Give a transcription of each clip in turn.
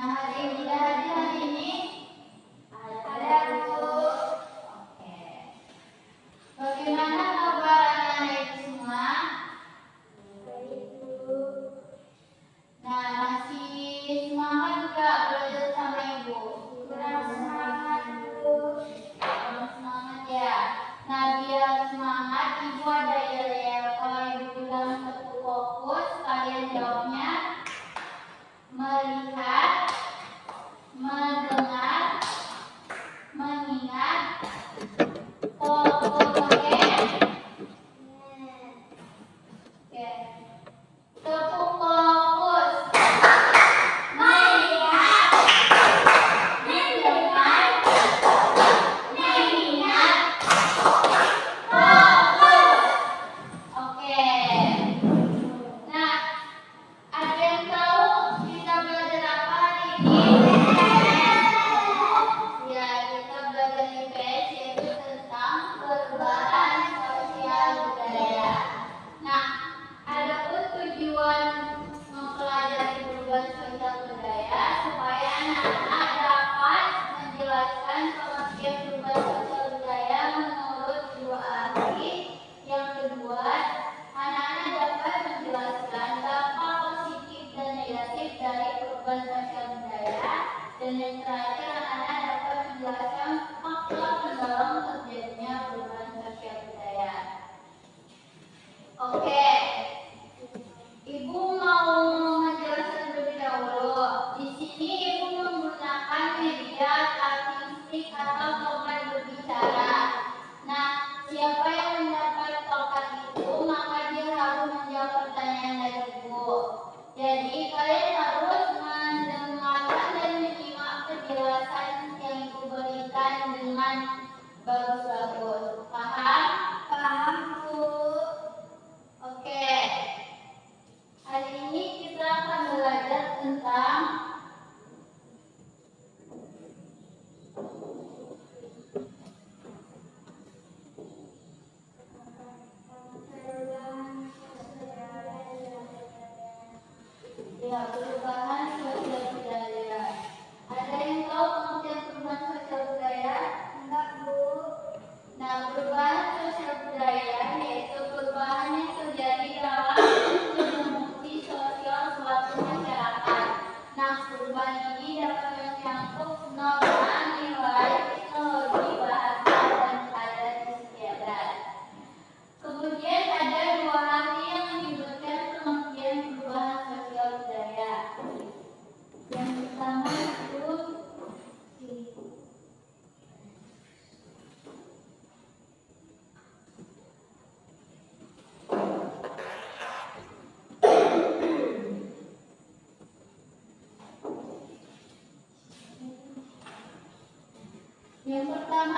Nah, ada yang udah hadir hari ini? Ada, Bu. Oke. Bagaimana kabar anak-anak itu semua? Baik, Bu. Nah, masih semangat nggak belajar sama Ibu? Kurang semangat, Bu. Kurang semangat ya. Nah, biar semangat, Ibu ada yel-yel. Kalau Ibu bilang satu fokus, kalian jawabnya melihat, mendengar, mengingat, fokus. Oke? Oke. Tepuk fokus. Melihat, mendengar, mengingat, fokus. Oke. Nah, ada yang tahu kita belajar apa hari ini? Ya, kita belajar IPS yaitu tentang perubahan sosial budaya. Nah, adapun tujuan mempelajari perubahan sosial budaya supaya anak-anak dapat menjelaskan pengertian perubahan sosial budaya menurut dua ahli. Yang kedua, anak-anak dapat menjelaskan dampak positif dan negatif dari perubahan sosial budaya. Dan yang terakhir, anak-anak dapat menjelaskan faktor pendorong terjadinya perubahan sosial budaya. Oke, Ibu mau menjelaskan terlebih dahulu. Di sini Ibu menggunakan media talking stick atau tongkat berbicara. Nah, siapa yang mendapat tongkat itu, maka dia harus menjawab pertanyaan dari Ibu. Jadi kalian harus mendengarkan dan menyimak penjelasan yang Ibu berikan dengan bagus-bagus. Paham? Paham, Bu. Oke. Hari ini kita akan belajar tentang perubahan sosial budaya. Ada yang tahu pengertian perubahan sosial budaya? Enggak, Bu. Nah, perubahan sosial budaya yaitu perubahan yang terjadi dalam fungsi sosial suatu masyarakat. Nah, perubahan ini dapat menyangkut norma, nilai, teknologi, bahasa, dan adat istiadat. Kemudian ada dua ahli yang menyebutkan pengertian perubahan sosial budaya. Yang pertama itu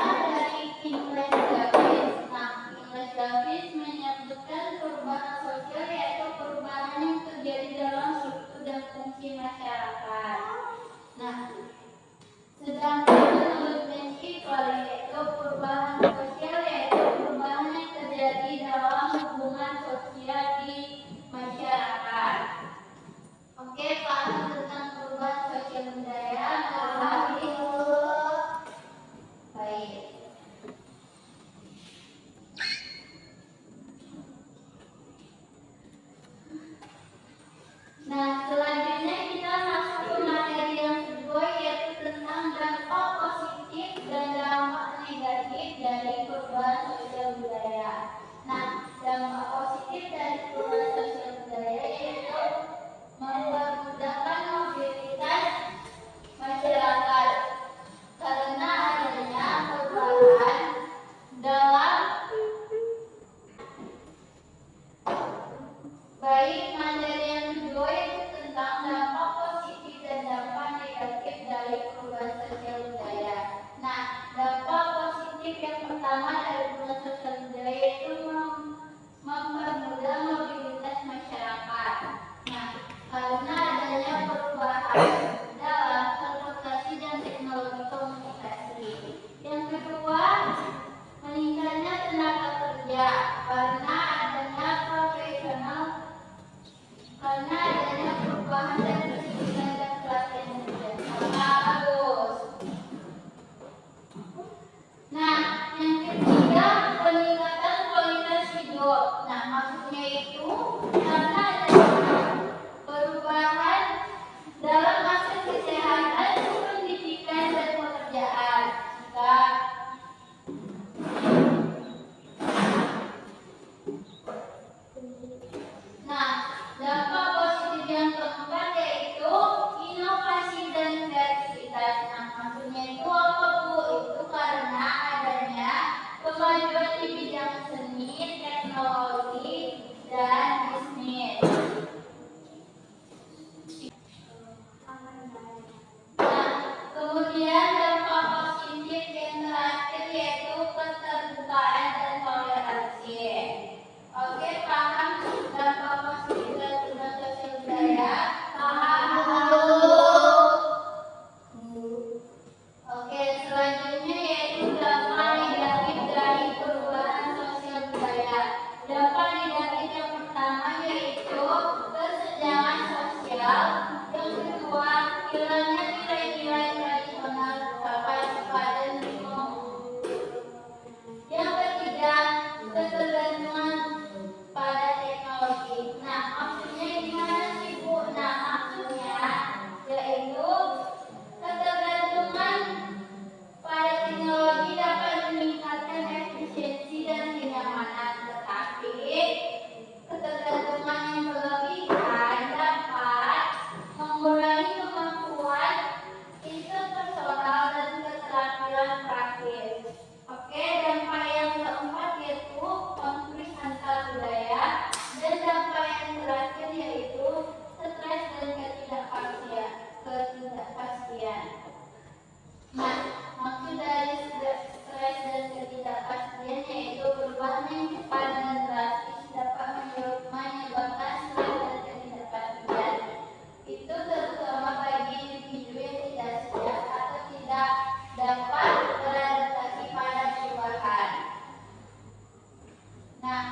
dari Ingles Davis. Nah, Ingles Davis menyebutkan perubahan sosial yaitu perubahan yang terjadi dalam struktur dan fungsi masyarakat. Nah, sedangkan menurut McKeever yaitu perubahan sosial yaitu perubahan yang terjadi dalam hubungan sosial di masyarakat. Oke, paham tentang perubahan sosial budaya? Baik. Nah, selanjutnya kita masuk ke materi yang kedua yaitu tentang dampak positif dan dampak negatif dari perubahan sosial budaya. Nah, dampak positif dari perubahan sosial budaya yaitu mempermudahkan mobilitas masyarakat karena adanya perubahan dalam baik materi yang kedua itu tentang dampak positif dan dampak negatif dari perubahan sosial budaya. Nah, dampak positif yang pertama dari perubahan sosial budaya itu mempermudah mobilitas masyarakat. Nah, karena adanya perubahan dalam transportasi dan teknologi komunikasi. Yang kedua, meningkatnya tenaga kerja karena adanya perubahan dan kesulitan dan pelatihan kerja. nilai-nilai tradisional sampai kepada lingkungan. Yang ketiga, ketergantungan pada teknologi. Nah, maksudnya gimana sih, Bu? Nah, maksudnya yaitu ketergantungan pada teknologi dapat meningkatkan efisiensi dan kenyamanan, tetapi ketergantungan yang berlebihan dapat mengurangi kemampuan interpersonal dan keterampilan praktis. Oke, dampak yang keempat yaitu konflik antar budaya, dan dampak yang terakhir yaitu stres dan ketidakpastian. Nah, maksud dari stres dan ketidakpastian yaitu perubahan yang cepat dan drastis dapat menyebabkan stres dan ketidakpastian. Itu terutama bagi individu yang tidak siap atau tidak dapat beradaptasi pada perubahan. Nah,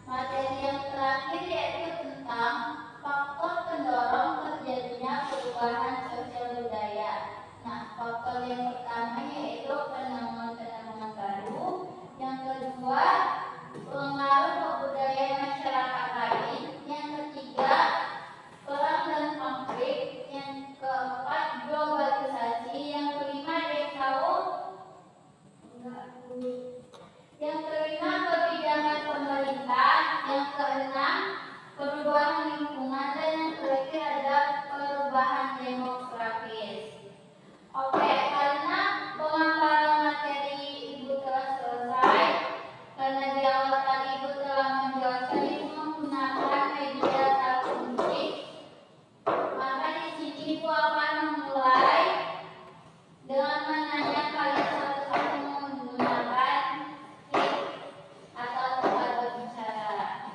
materi yang terakhir yaitu tentang faktor pendorong terjadinya perubahan sosial budaya. Nah, faktor yang pertama yaitu penemuan-penemuan baru. Yang kedua, pengaruh budaya masyarakat lain. Yang ketiga, perang dan konflik. Yang keempat, globalisasi. Yang kelima, ada yang tahu? Yang kelima, kebijakan pemerintah. Yang keenam, perubahan lingkungan. Dan yang terakhir ada perubahan demografis. Oke, karena pemaparan materi Ibu telah selesai, karena di awal tadi Ibu telah menjelaskan Ibu menggunakan media kunci, maka di sini Ibu akan memulai dengan menanya kalian satu-satu menggunakan tip atau tempat berbicara.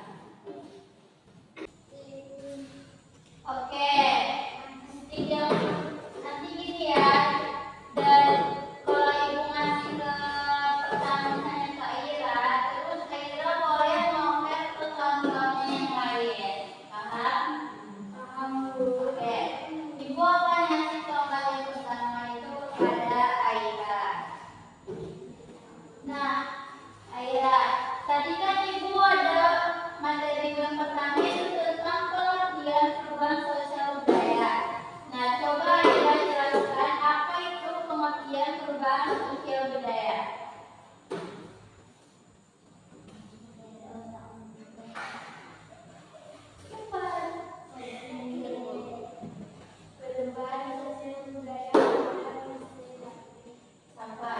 Oke, nanti gini ya. Dan kalau Ibu ngasih ke pertanyaannya ke Ira, terus Ira boleh ngomel ke kawan-kawannya yang lain. Paham? Paham, Bu. Oke. Ibu akan ngasih tongkat yang pertama itu kepada Aira. Nah, Aira, tadi kan Ibu ada materi yang pertama itu tentang pengertian perubahan sosial budaya. Nah, coba Aira jelaskan apa itu pengertian perubahan sosial budaya. Perubahan sosial budaya apa?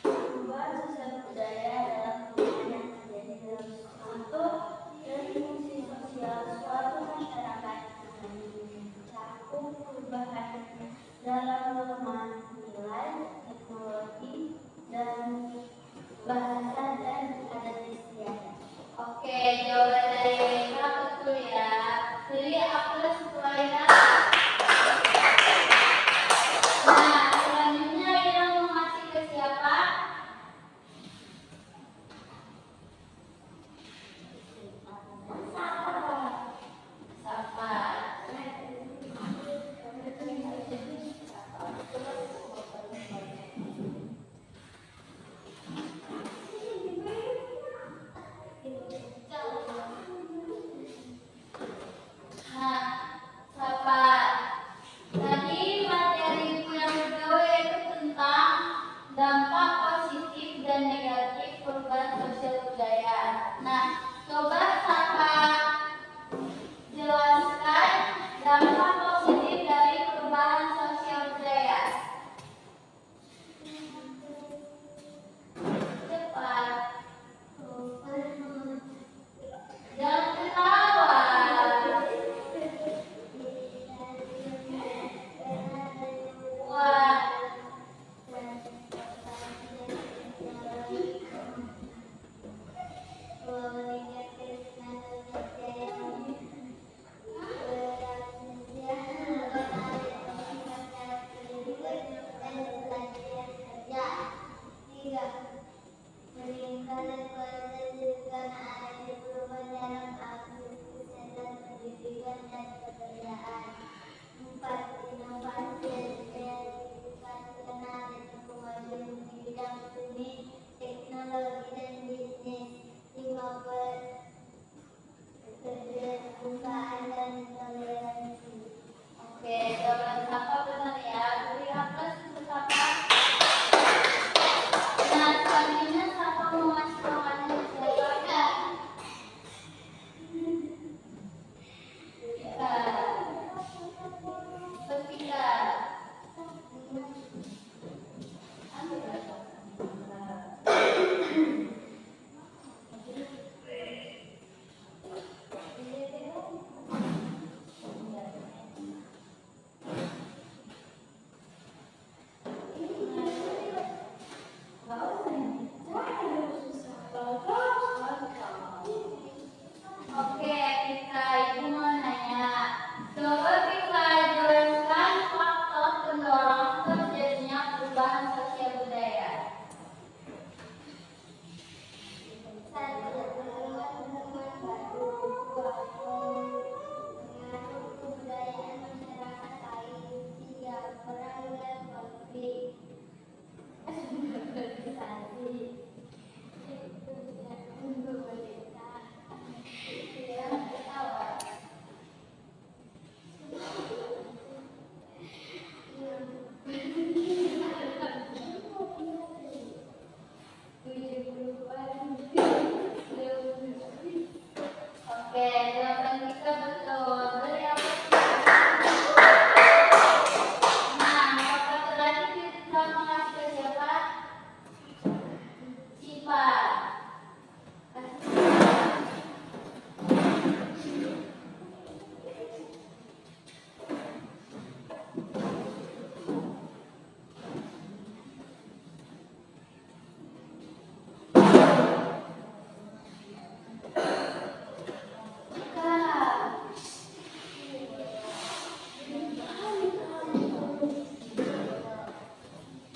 Perubahan sosial budaya adalah perubahan yang terjadi dalam bentuk dan fungsi sosial suatu masyarakat yang mencakup perubahan dalam norma, nilai, teknologi, dan bahasa dan adat istiadat. Oke, jawaban dari Ira betul ya. Jadi aplaus setelah Ira. Nah, selanjutnya Ira mau ngasih ke siapa? Sapa. Seringkali keterjadian adanya perubahan dalam akses kesehatan, pendidikan, dan pekerjaan. 4. Inovasi edukasional dan kemajuan di bidang seni, teknologi, dan bisnis. 5. Keterbukaan dan toleransi. Oke, jawaban siapa benar ya? Beri aplaus untuk siapa? Nah, selanjutnya siapa mau ngasih tahu siapa? Oke, Pika, ibu mau nanya. Coba Pika jelaskan faktor pendorong terjadinya perubahan sosial budaya. 1. Teman-teman baru. 2. Pengaruh kebudayaan masyarakat lain. 3. Perang dan konflik. Oke, jawaban kita betul. Beri aplaus. Nah, kakak terakhir kita mengasih ke siapa? Sipa.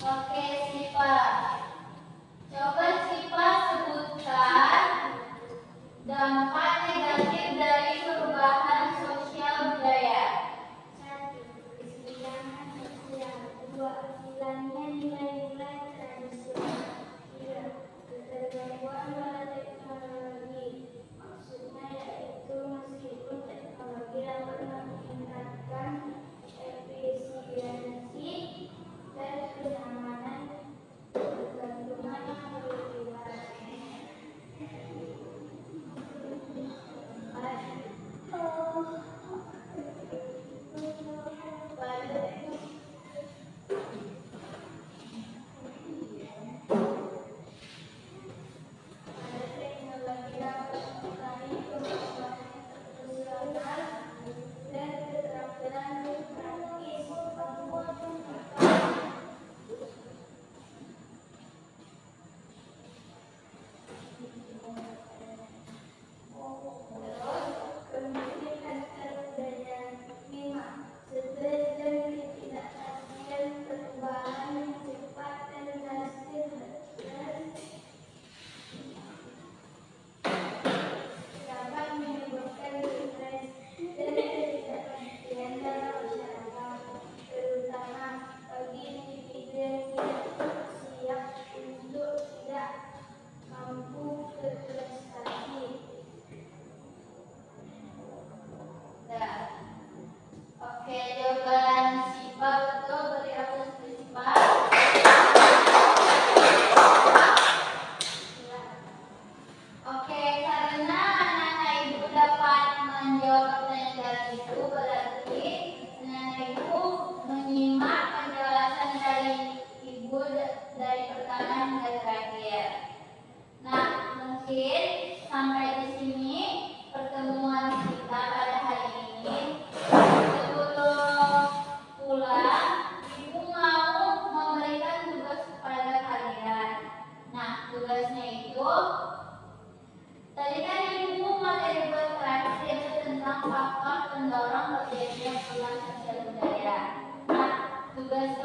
Oke, Sipa. Coba Sipa sebutkan dampak negatif dari perubahan sosial budaya. 1. Kesenjangan sosial. 2. Hilangnya nilai-nilai tradisional. 3. Ketergangguan pada teknologi. Maksudnya yaitu meskipun teknologi dapat meningkatkan efisiensi dan kenyamanan, ketergantungan yang berlebihan.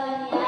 对。